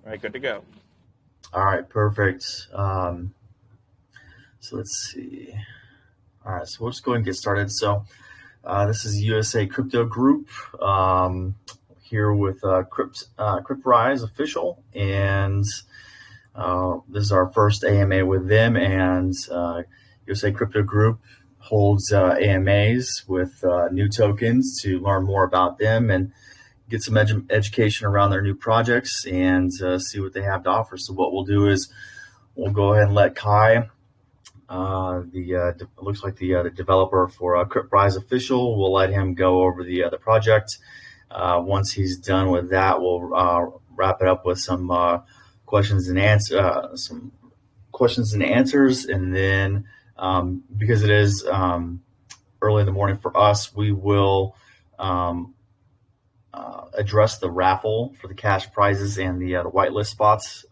All right, good to go. All right, perfect. So let's see. All right, so we'll just go ahead and get started. So this is USA Crypto Group here with CryptRise official, and this is our first AMA with them. And USA Crypto Group holds AMAs with new tokens to learn more about them and get some education around their new projects and see what they have to offer. So what we'll do is we'll go ahead and let Kai, looks like the developer for CryptRise official, we'll let him go over the project. Once he's done with that, we'll wrap it up with some questions and answers, and then because it is early in the morning for us, we will address the raffle for the cash prizes and the whitelist spots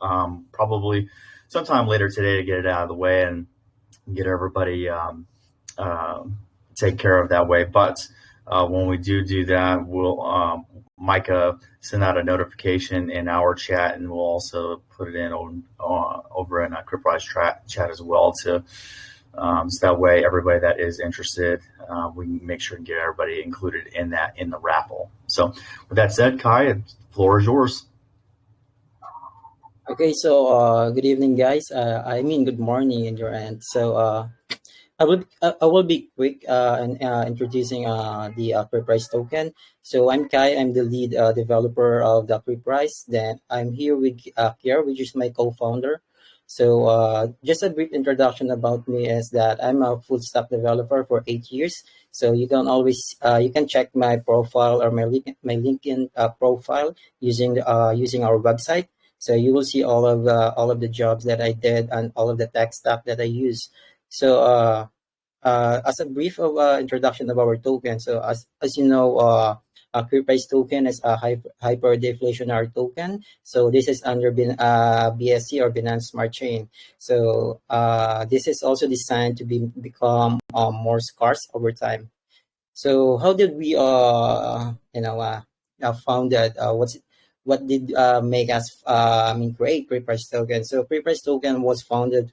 probably sometime later today to get it out of the way and get everybody take care of that way. But when we do that, we'll Micah send out a notification in our chat, and we'll also put it in over in a CryptRise chat as well to so that way everybody that is interested, we can make sure to get everybody included in the raffle. So with that said, Kai, the floor is yours. Okay, so good evening, guys. Good morning in your end. So I will be quick in introducing the CryptRise token. So I'm Kai. I'm the lead developer of the CryptRise. Then I'm here with Kier, which is my co-founder. So just a brief introduction about me is that I'm a full stack developer for 8 years. So you can always you can check my profile or my LinkedIn profile using our website. So you will see all of the jobs that I did and all of the tech stack that I use. So as a brief of introduction of our token, so as you know, CryptRise token is a hyper deflationary token. So this is under BSC or Binance Smart Chain. So this is also designed to become more scarce over time. So how did we found that? What did make us create CryptRise token? So CryptRise token was founded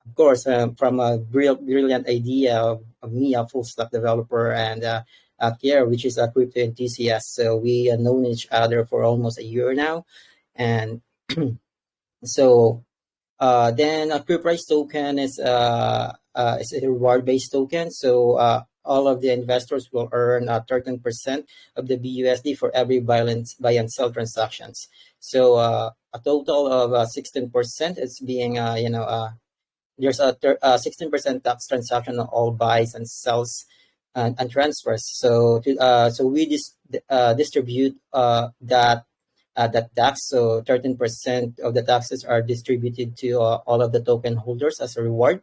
of course, from a brilliant idea of me, a full stack developer, and Pierre, which is a crypto enthusiast. So we have known each other for almost a year now. And so then a CryptRise token is a reward-based token. So all of the investors will earn 13% of the BUSD for every buy and sell transactions. So a total of 16% is being, there's a 16% tax transaction on all buys and sells and transfers. So we distribute that tax. So 13% of the taxes are distributed to all of the token holders as a reward.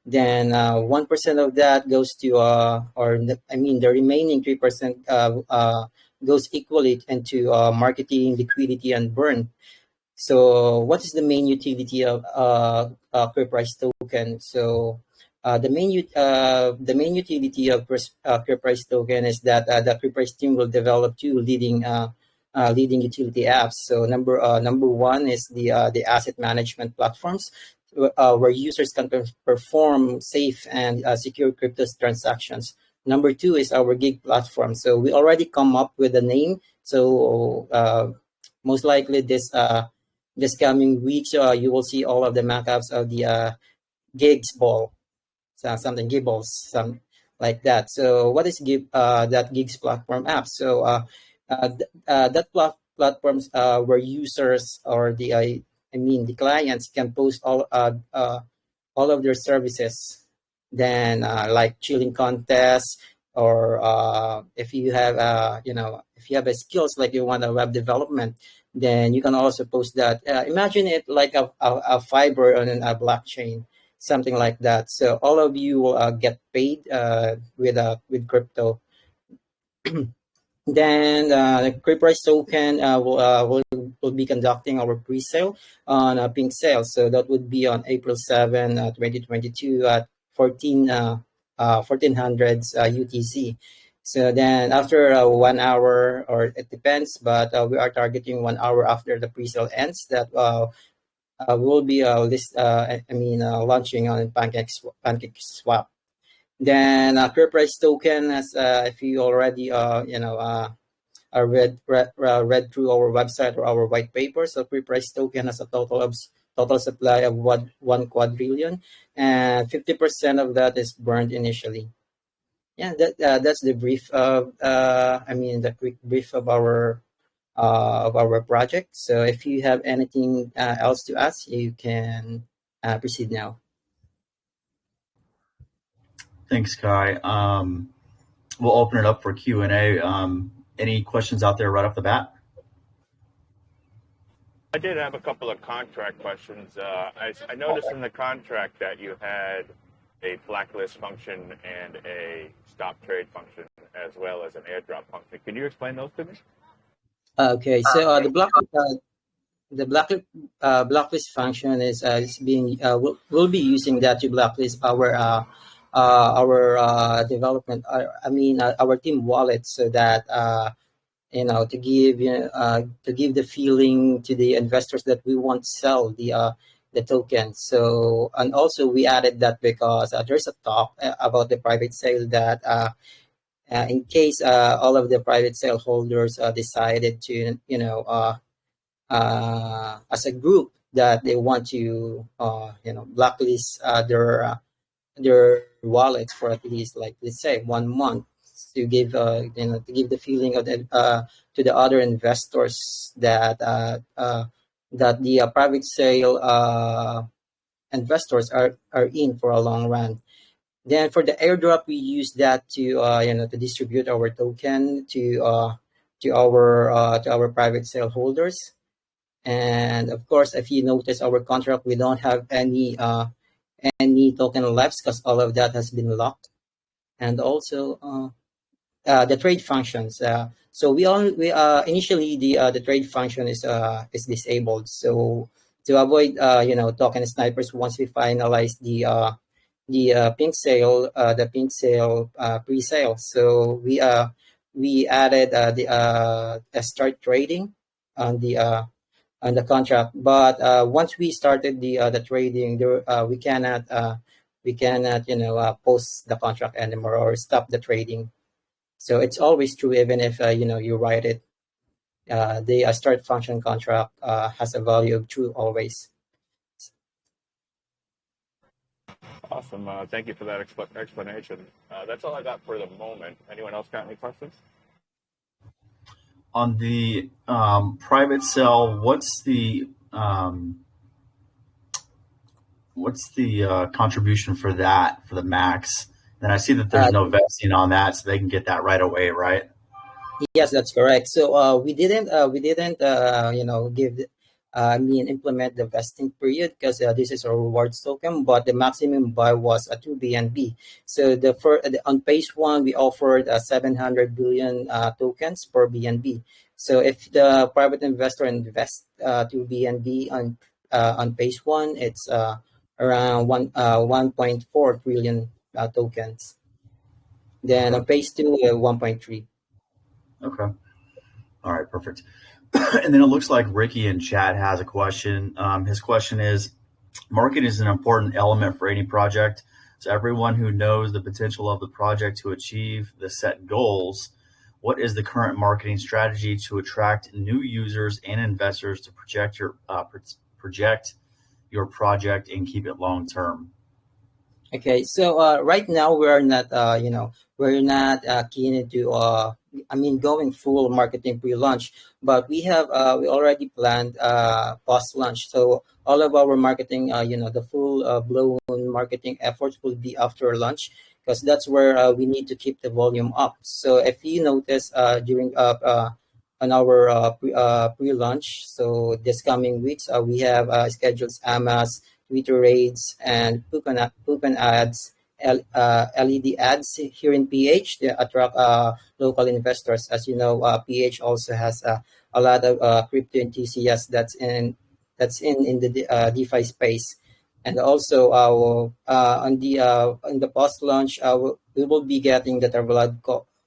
Then 1% of that goes to the remaining 3% goes equally into marketing, liquidity, and burn. So what is the main utility of CryptRise token? So the main utility of CryptRise token is that the CryptRise team will develop two leading utility apps. So number one is the asset management platforms, where users can perform safe and secure crypto transactions. Number two is our gig platform. So we already come up with a name. So most likely this coming weeks, you will see all of the mockups of the gigs ball, something gibbles, some like that. So what is that gigs platform app? So that platforms where users or the clients can post all of their services. Then like chilling contests, or if you have if you have a skills like you want a web development, then you can also post that. Imagine it like a fiber on a blockchain, something like that. So all of you will get paid with crypto. Then the CryptRise token will be conducting our pre-sale on Pink Sale. So that would be on April 7, 2022 at 1400 UTC. So then after 1 hour, or it depends, but we are targeting 1 hour after the pre-sale ends, that will be launching on PancakeSwap. Then CryptRise token, as if you already read through our website or our white paper, so CryptRise token has a total supply of 1 quadrillion, and 50% of that is burned initially. Yeah, that's the brief of the quick brief of our project. So if you have anything else to ask, you can proceed now. Thanks, Kai. We'll open it up for Q&A. Any questions out there right off the bat? I did have a couple of contract questions. I noticed in the contract that you had a blacklist function and a stop trade function, as well as an airdrop function. Can you explain those to me? Okay, so the blacklist function is being we'll be using that to blacklist our development. Our team wallet, so that to give the feeling to the investors that we won't sell the token. So, and also we added that because there's a talk about the private sale, that in case all of the private sale holders decided to as a group that they want to blacklist their wallets for at least, like, let's say 1 month, to give to give the feeling of to the other investors that that the private sale investors are in for a long run. Then for the airdrop, we use that to distribute our token to our private sale holders. And of course, if you notice our contract, we don't have any token left, because all of that has been locked. And also the trade functions. So we initially the trade function is disabled. So to avoid token snipers, once we finalize the pink sale pre-sale, so we added the start trading on the contract. But once we started the trading, we cannot post the contract anymore or stop the trading. So it's always true, even if you write it. The start function contract has a value of true always. Awesome. Thank you for that explanation. That's all I got for the moment. Anyone else got any questions? On the private sale, what's the contribution for that, for the max? And I see that there's no vesting on that, so they can get that right away, right? Yes, that's correct. So we didn't implement the vesting period, because this is a rewards token, but the maximum buy was a 2 BNB. So on phase one, we offered 700 billion tokens per BNB. So if the private investor invests 2 BNB on phase one, it's around 1.4 trillion tokens. Then on phase two, 1.3. Okay. All right, perfect. And then it looks like Ricky in chat has a question. His question is, marketing is an important element for any project. So everyone who knows the potential of the project to achieve the set goals, what is the current marketing strategy to attract new users and investors to project your project and keep it long term? Okay, so right now we're not keen into going full marketing pre-launch, but we already planned post-launch. So all of our marketing, the full blown marketing efforts will be after launch, because that's where we need to keep the volume up. So if you notice during on our pre-launch, so this coming weeks we have scheduled AMAs, Twitter raids, and Pukan ads, LED ads here in PH to attract local investors. As you know, PH also has a lot of crypto enthusiasts that's in the DeFi space. And also on the post launch, we will be getting the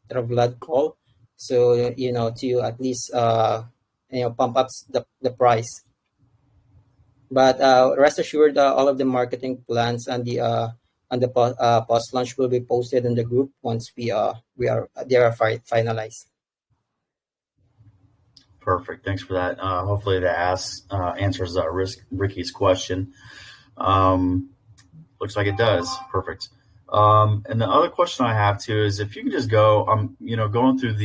Vlad call. So to at least pump up the price. But rest assured, all of the marketing plans and the post launch will be posted in the group once they are finalized. Perfect. Thanks for that. Hopefully that answers Ricky's question. Looks like it does. Perfect. And the other question I have too is if you can just go, going through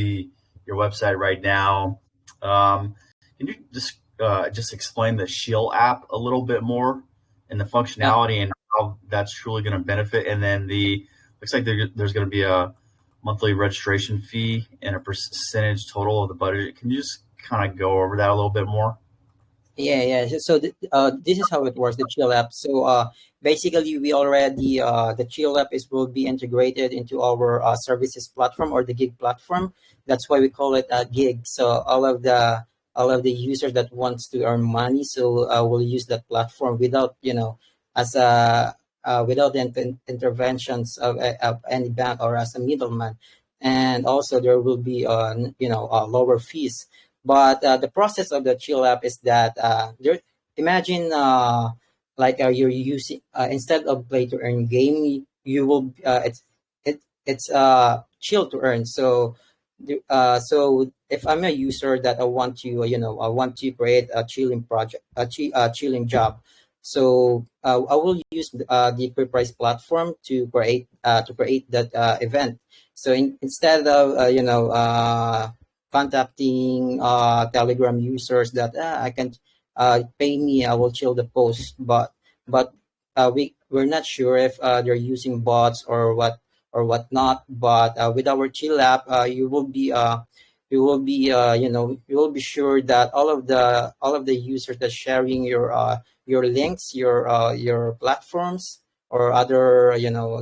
your website right now. Can you just explain the Shield app a little bit more and the Yeah. functionality and how that's truly going to benefit? And then looks like there's going to be a monthly registration fee and a percentage total of the budget. Can you just kind of go over that a little bit more? Yeah. So this is how it works, the Chill app. So basically, we already the Chill app will be integrated into our services platform or the gig platform. That's why we call it a gig. So all of the users that wants to earn money, so will use that platform without as a without the interventions of any bank or as a middleman, and also there will be lower fees. But the process of the chill app is that imagine you're using instead of play to earn game, you will it's chill to earn. So if I'm a user that I want to create a chilling project, a chilling job, so I will use the CryptRise platform to create that event. So instead of contacting Telegram users that I can pay me, I will chill the post, but we're not sure if they're using bots or whatnot. But with our chill app, you will be sure that all of the users that sharing your links, your platforms or other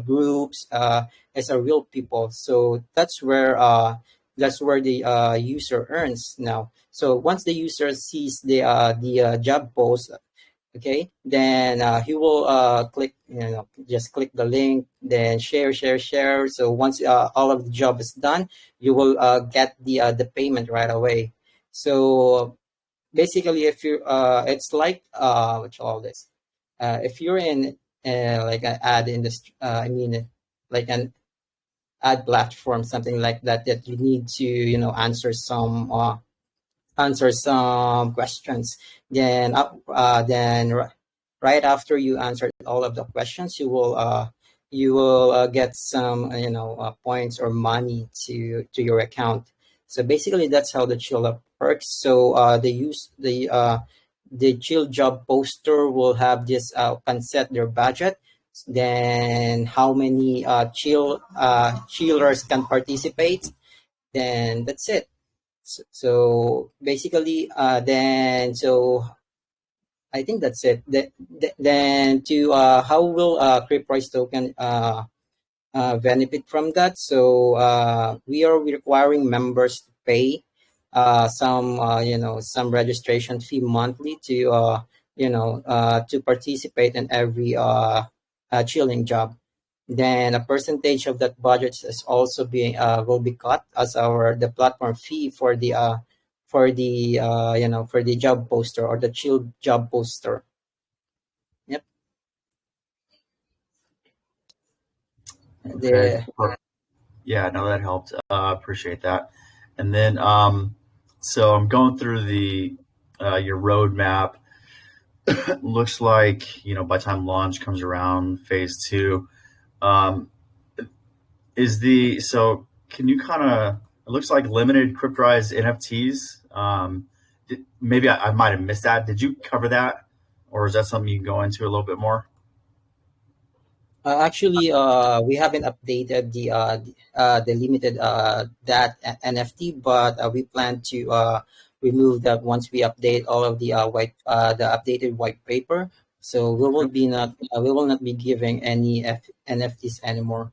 groups as a real people. So that's where the user earns now. So once the user sees the job post, okay, then he will just click the link, then share. So once all of the job is done, you will get the payment right away. So basically, if you it's like what you call this, if you're in like an ad industry, I mean like an ad platform, something like that you need to answer some questions. Then right after you answer all of the questions, you will get some points or money to your account. So basically, that's how the chill up works. So the chill job poster will have this can set their budget, then how many chillers can participate, then that's it. So basically, then so I think that's it. Then to how will CryptRise token benefit from that? So we are requiring members to pay some registration fee monthly to participate in every chilling job. Then a percentage of that budget is also being will be cut as the platform fee for the job poster or the chill job poster. Yep. Okay. The Yeah, no, that helped. Appreciate that. And then, so I'm going through your roadmap. Looks like, by the time launch comes around, phase two, um, so can you it looks like limited CryptRise NFTs. Maybe I might have missed that. Did you cover that? Or is that something you can go into a little bit more? Actually, we haven't updated the limited that NFT, but we plan to remove that once we update all of the updated white paper. So we will not be giving any NFTs anymore.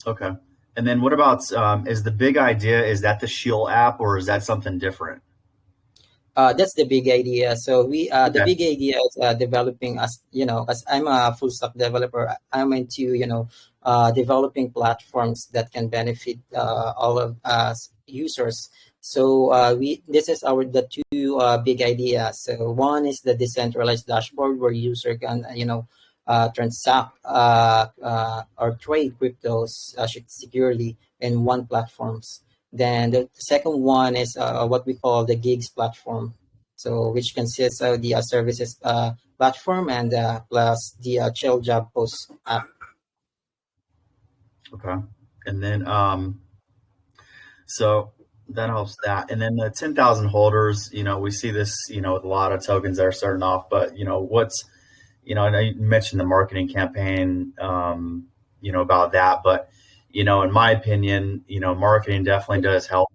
Okay. And then what about, is the big idea, is that the Shield app or is that something different? That's the big idea. So the Okay. big idea is developing as I'm a full stack developer. I'm into developing platforms that can benefit all of us users. So this is the two big ideas. So one is the decentralized dashboard where user can transact or trade cryptos securely in one platforms. Then the second one is what we call the gigs platform. So which consists of the services platform and plus the chill job post app. Okay. And then so that helps that. And then the 10,000 holders, we see this, with a lot of tokens that are starting off, but I know you mentioned the marketing campaign, about that, but, in my opinion, marketing definitely does help,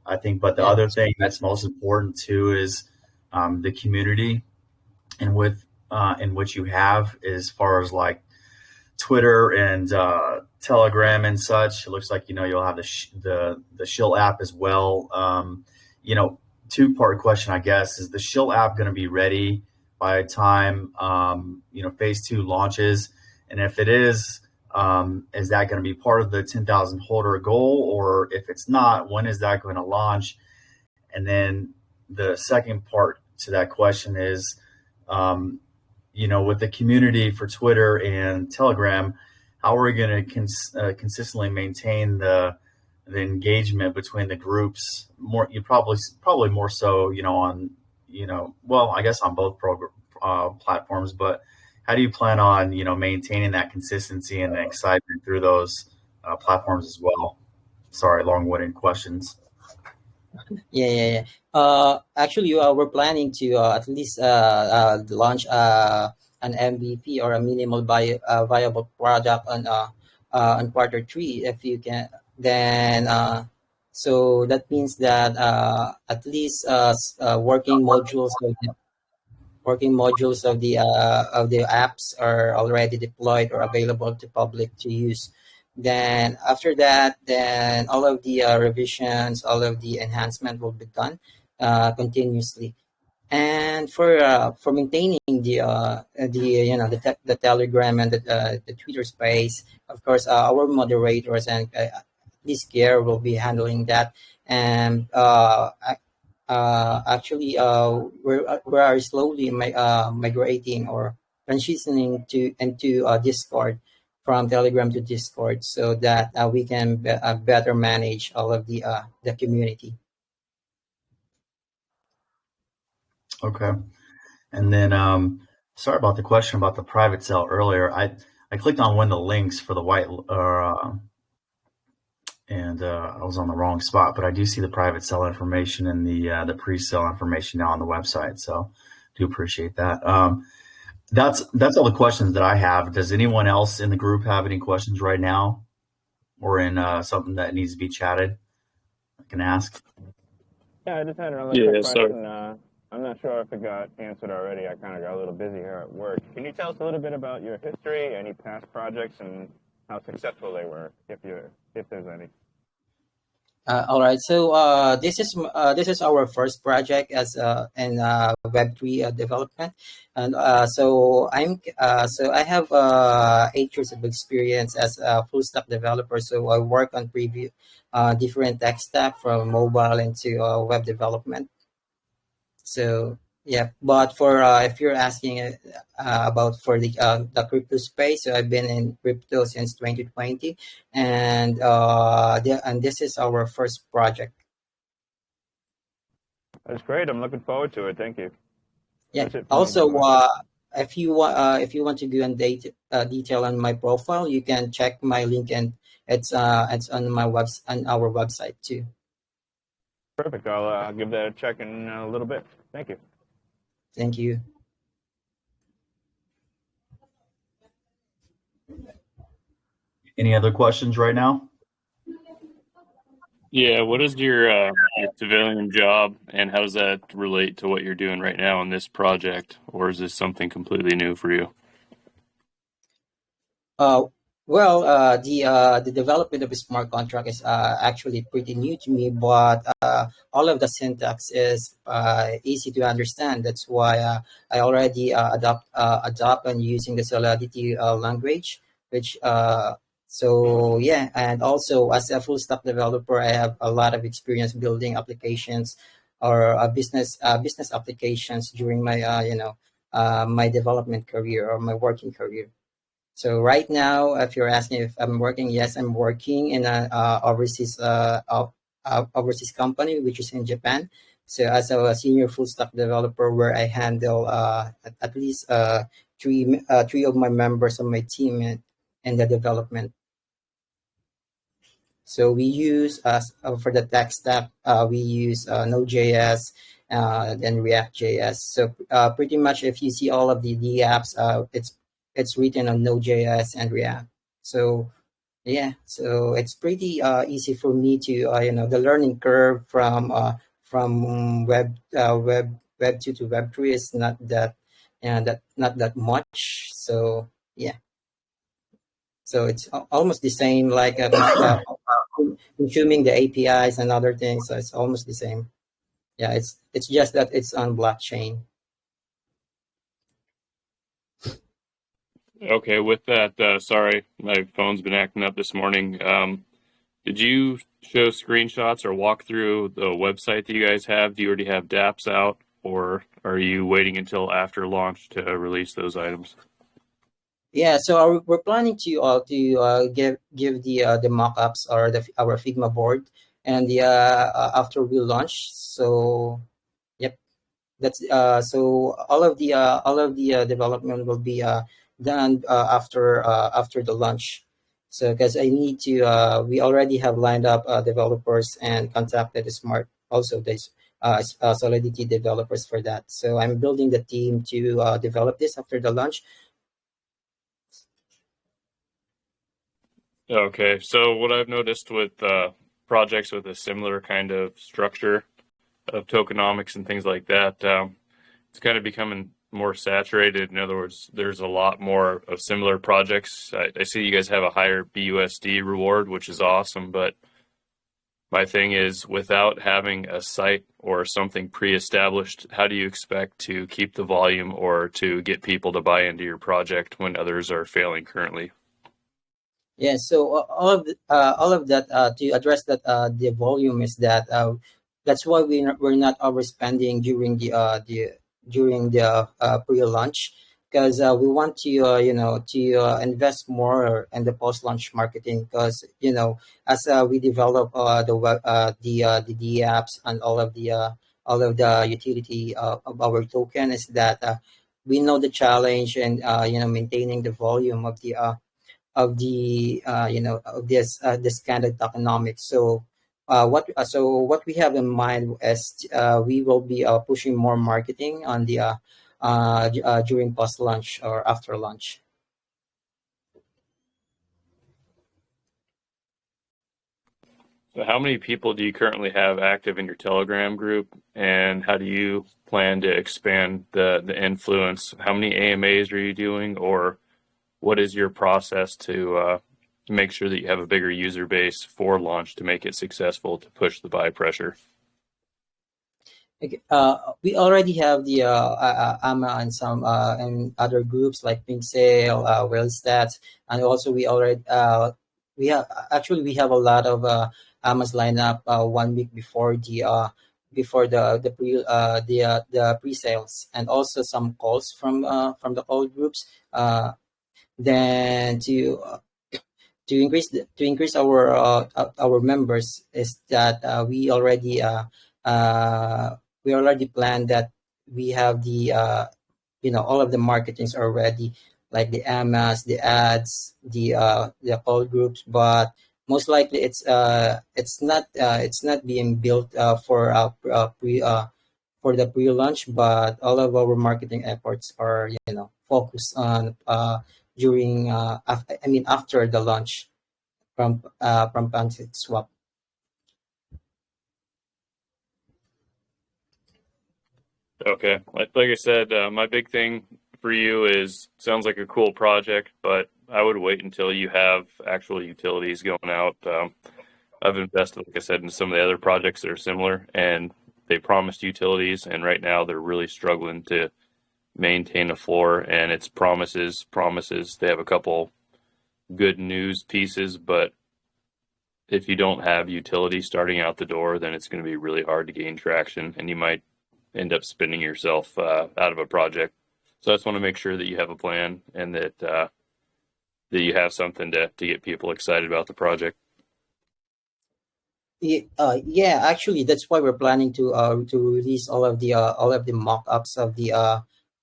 I think. But the Yeah. other thing that's most important too is the community and in which you have as far as like Twitter and Telegram and such. It looks like you'll have the Shill app as well. Two-part question, I guess, is the Shill app going to be ready by the time phase 2 launches? And if it is that going to be part of the 10,000 holder goal, or if it's not, when is that going to launch? And then the second part to that question is, with the community for Twitter and Telegram, how are we going to consistently maintain the engagement between the groups? You probably more so, on, I guess on both platforms. But how do you plan on, maintaining that consistency and the excitement through those platforms as well? Sorry, long-winded questions. Yeah. Actually, we're planning to at least launch an MVP or a minimal viable product on quarter 3, if you can. Then, so that means that at least working modules of the apps are already deployed or available to public to use. Then after that, then all of the revisions, all of the enhancement will be done continuously. And for maintaining the Telegram and the Twitter space, of course, our moderators and at least Gear will be handling that. And actually, we are slowly migrating or transitioning into Discord from Telegram to Discord, so that we can better manage all of the community. Okay. And then, sorry about the question about the private sale earlier. I clicked on one of the links for the white, and I was on the wrong spot, but I do see the private sale information and the pre-sale information now on the website. So do appreciate that. That's all the questions that I have. Does anyone else in the group have any questions right now, or in something that needs to be chatted? I can ask. Yeah, I just had another quick question. I'm not sure if it got answered already. I kind of got a little busy here at work. Can you tell us a little bit about your history, any past projects, and how successful they were, if there's any? All right. So this is our first project as in Web3 development, and so I have 8 years of experience as a full stack developer. So I work on different tech stack from mobile into web development. So yeah, but for if you're asking about for the crypto space, so I've been in crypto since 2020, and this is our first project. That's great. I'm looking forward to it. Thank you. Yeah. That's it for me, Also, Noah. if you want to go in detail on my profile, you can check my link, and it's on our website too. Perfect. I'll give that a check in a little bit. Thank you. Thank you. Any other questions right now? Yeah, what is your civilian job, and how does that relate to what you're doing right now in this project, or is this something completely new for you? Well, the development of a smart contract is actually pretty new to me, but all of the syntax is easy to understand. That's why I already adopt and using the Solidity language, which So yeah, and also as a full stack developer, I have a lot of experience building applications or business applications during my my development career or my working career. So right now, if you're asking if I'm working, yes, I'm working in a overseas company, which is in Japan. So as a senior full stack developer, where I handle at least three of my members of my team in the development. So we use for the tech stack, we use Node.js, then React.js. So pretty much, if you see all of the apps, it's written on Node.js and React. So yeah, so it's pretty easy for me to the learning curve from web 2 to web 3 is not that not that much. So yeah, so it's almost the same like consuming the APIs and other things. So it's almost the same. Yeah, it's just that it's on blockchain. Okay, with that, sorry, my phone's been acting up this morning. Did you show screenshots or walk through the website that you guys have? Do you already have dApps out, or are you waiting until after launch to release those items? Yeah, so we're planning to give the mock-ups or our Figma board and the after we launch. So yep, that's so all of the development will be done after the launch. So because I need to we already have lined up developers and contacted the Smart also this Solidity developers for that. So I'm building the team to develop this after the launch. Okay, so what I've noticed with projects with a similar kind of structure of tokenomics and things like that, it's kind of becoming more saturated. In other words, there's a lot more of similar projects. I see you guys have a higher BUSD reward, which is awesome, but my thing is, without having a site or something pre-established, how do you expect to keep the volume or to get people to buy into your project when others are failing currently? Yeah, so all of that to address that the volume is that that's why we're not overspending during the pre-launch because we want to invest more in the post-launch marketing because as we develop the apps and all of the utility of our token is that we know the challenge and maintaining the volume of the this kind of tokenomics. So what we have in mind is we will be pushing more marketing on the during post launch or after launch. So how many people do you currently have active in your Telegram group, and how do you plan to expand the influence? How many AMAs are you doing, or what is your process to make sure that you have a bigger user base for launch to make it successful to push the buy pressure? Okay, we already have the AMA and some and other groups like Pink Sale, Whale Stats, and also we have a lot of AMAs lined up 1 week before the pre-sales, and also some calls from the old groups. Then to increase our members is that we already planned that we have the all of the marketings are ready, like the AMAs, the ads, the call groups, but most likely it's not being built for the pre-launch, but all of our marketing efforts are focused on during after the launch from Pancake Swap. Okay, like I said, my big thing for you is sounds like a cool project, but I would wait until you have actual utilities going out. I've invested, like I said, in some of the other projects that are similar, and they promised utilities, and right now they're really struggling to maintain a floor, and it's promises. They have a couple good news pieces, but if you don't have utility starting out the door, then it's going to be really hard to gain traction, and you might end up spinning yourself out of a project. So I just want to make sure that you have a plan and that you have something to get people excited about the project. Yeah, actually, that's why we're planning to release all of the mock-ups of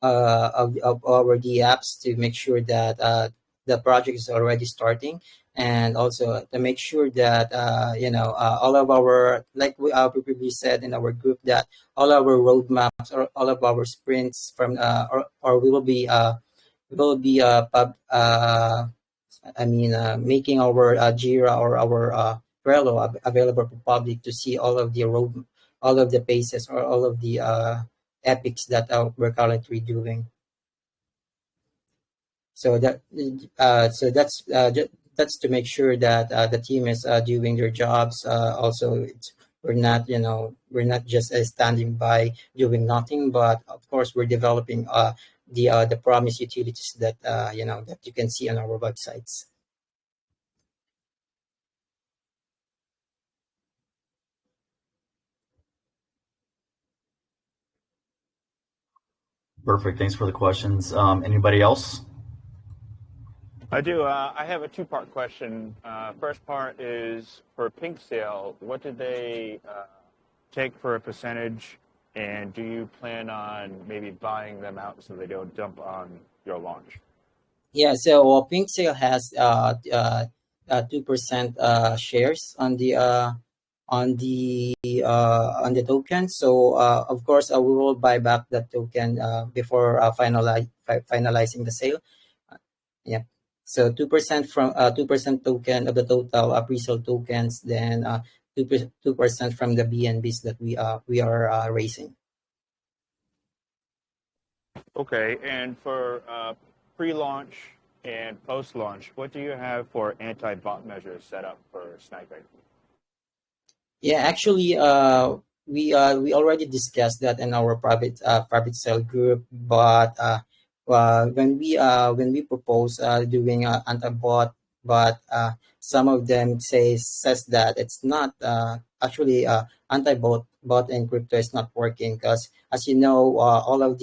of our the apps to make sure that the project is already starting, and also to make sure that all of our, like we previously said in our group, that all our roadmaps or all of our sprints from or we will be making our Jira or our Trello available for public to see all of the paces or all of the epics that we're currently doing. So that's to make sure that the team is doing their jobs. Also, we're not just standing by doing nothing, but of course we're developing the promised utilities that that you can see on our websites. Perfect. Thanks for the questions. Anybody else? I do. I have a two-part question. First part is for Pink Sale. What did they take for a percentage, and do you plan on maybe buying them out so they don't dump on your launch? Yeah, so Pink Sale has 2% shares on the token. So of course we will buy back that token before finalizing the sale. Yeah. So 2% from 2% token of the total pre-sale tokens, then 2% from the BNBs that we are raising. Okay, and for pre-launch and post-launch, what do you have for anti-bot measures set up for sniping? Yeah, actually, we already discussed that in our private cell group, but when we propose doing anti-bot, but some of them says that it's not actually anti-bot in crypto is not working, because as you know, all of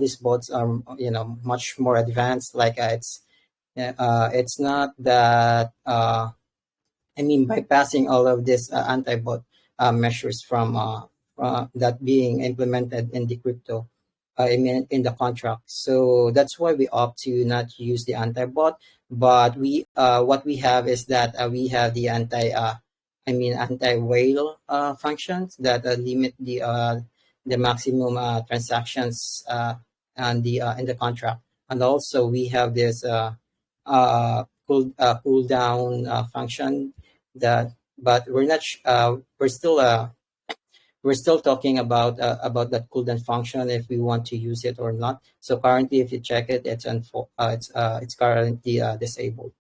these bots are much more advanced. Like it's not that bypassing all of these anti-bot measures from that being implemented in the crypto, in the contract. So that's why we opt to not use the anti-bot. But we what we have is that we have the anti-whale functions that limit the maximum transactions and the in the contract. And also we have this cool down function that, but we're still talking about that cooldown function, if we want to use it or not. So currently, if you check it, it's currently disabled.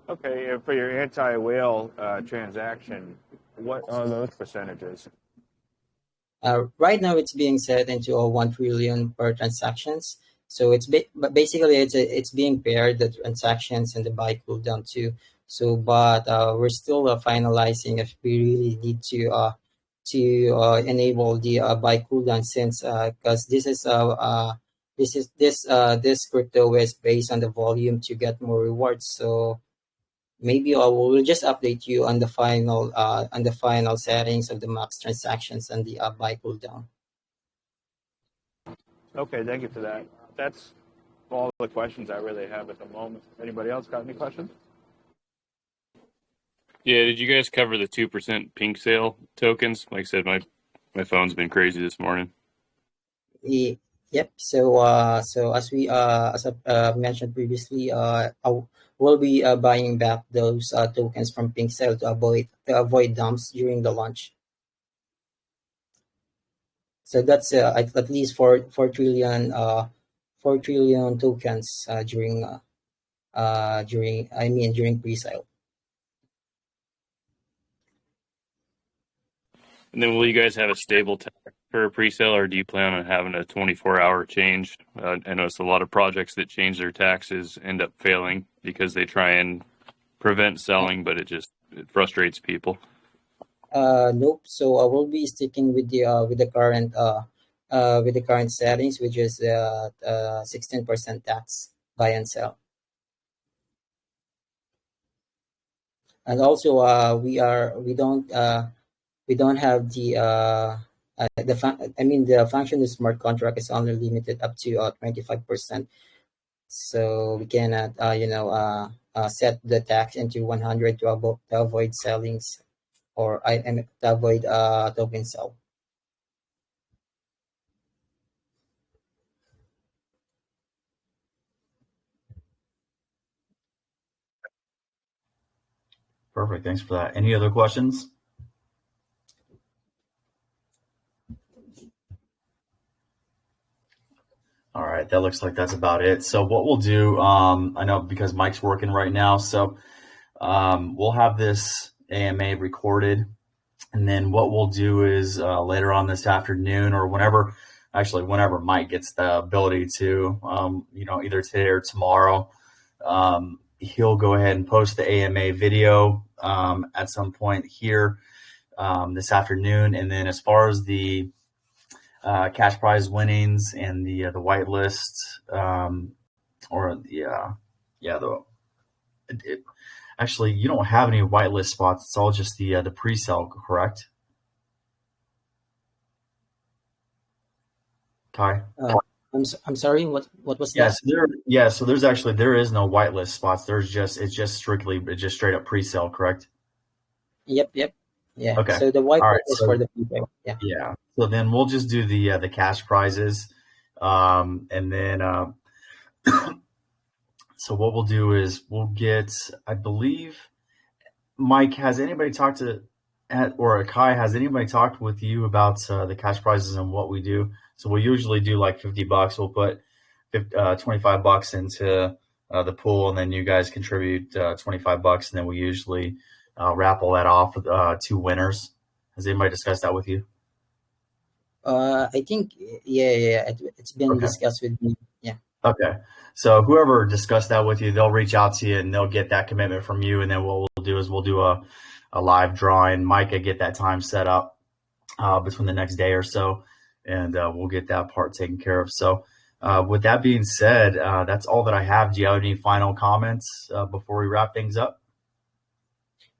Okay, and for your anti-whale transaction, what are those percentages? Right now, it's being set into a 1 trillion per transactions. So but basically it's being paired, the transactions and the buy cooldown too. So, but we're still finalizing if we really need to enable the buy cooldown, since because this crypto is based on the volume to get more rewards. So maybe we'll just update you on the final settings of the max transactions and the buy cooldown. Okay, thank you for that. That's all the questions I really have at the moment. Anybody else got any questions? Yeah, did you guys cover the 2% Pink Sale tokens? Like I said, my phone's been crazy this morning. Yep. So as I mentioned previously, we'll be buying back those tokens from Pink Sale to avoid dumps during the launch. So that's at least 4 trillion 4 trillion tokens during pre-sale. And then will you guys have a stable tax for a pre-sale, or do you plan on having a 24-hour change? I noticed a lot of projects that change their taxes end up failing because they try and prevent selling, but it frustrates people. Nope. So I will be sticking with the current settings, which is 16% tax buy and sell. And also we don't have the function of smart contract is only limited up to 25%. So we cannot set the tax into 100 to avoid sellings or to avoid token sell. Perfect. Thanks for that. Any other questions? All right, that looks like that's about it. So what we'll do, I know because Mike's working right now, so we'll have this AMA recorded, and then what we'll do is later on this afternoon or whenever Mike gets the ability to, either today or tomorrow, he'll go ahead and post the AMA video at some point here this afternoon. And then as far as the cash prize winnings and the whitelist, actually you don't have any whitelist spots. It's all just the pre-sale, correct? Kai? I'm sorry. What was Yeah, that? so there is no whitelist spots. It's just straight up pre-sale, correct? Yep. Yeah. Okay. So the white All right. is So for the people. Yeah. yeah. So then we'll just do the cash prizes, and then so what we'll do is we'll get, I believe, Mike, has anybody talked to, or Kai, has anybody talked with you about the cash prizes and what we do? So we usually do like $50. We'll put $25 into the pool, and then you guys contribute $25, and then we usually raffle that off with 2 winners. Has anybody discussed that with you? I think yeah. It's been Okay. discussed with me. Yeah. Okay. So whoever discussed that with you, they'll reach out to you and they'll get that commitment from you. And then what we'll do is we'll do a live drawing. Mike will get that time set up between the next day or so, and we'll get that part taken care of. So with that being said, that's all that I have. Do you have any final comments before we wrap things up?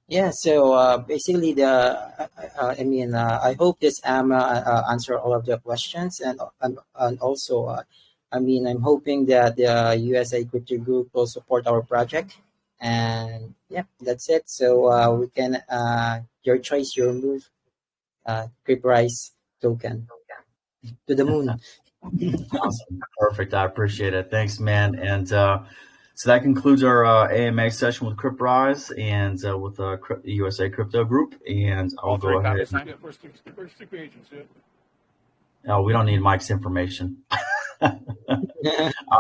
Yeah, so basically, I hope this answer all of the questions, and also, I'm hoping that the USA Crypto Group will support our project, and yeah, that's it. So we can your choice, your move, CryptRise token to the moon. Awesome. Perfect. I appreciate it. Thanks, man. And so that concludes our AMA session with CryptRise and with the USA Crypto Group. And I'll go ahead. No, we don't need Mike's information. All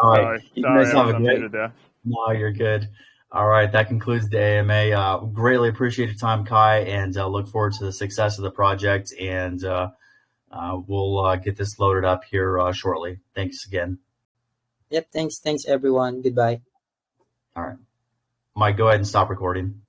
right. You guys have a great. No, you're good. All right. That concludes the AMA. Greatly appreciate your time, Kai, and look forward to the success of the project. And we'll get this loaded up here shortly. Thanks again. Yep. Thanks, everyone. Goodbye. All right. Mike, go ahead and stop recording.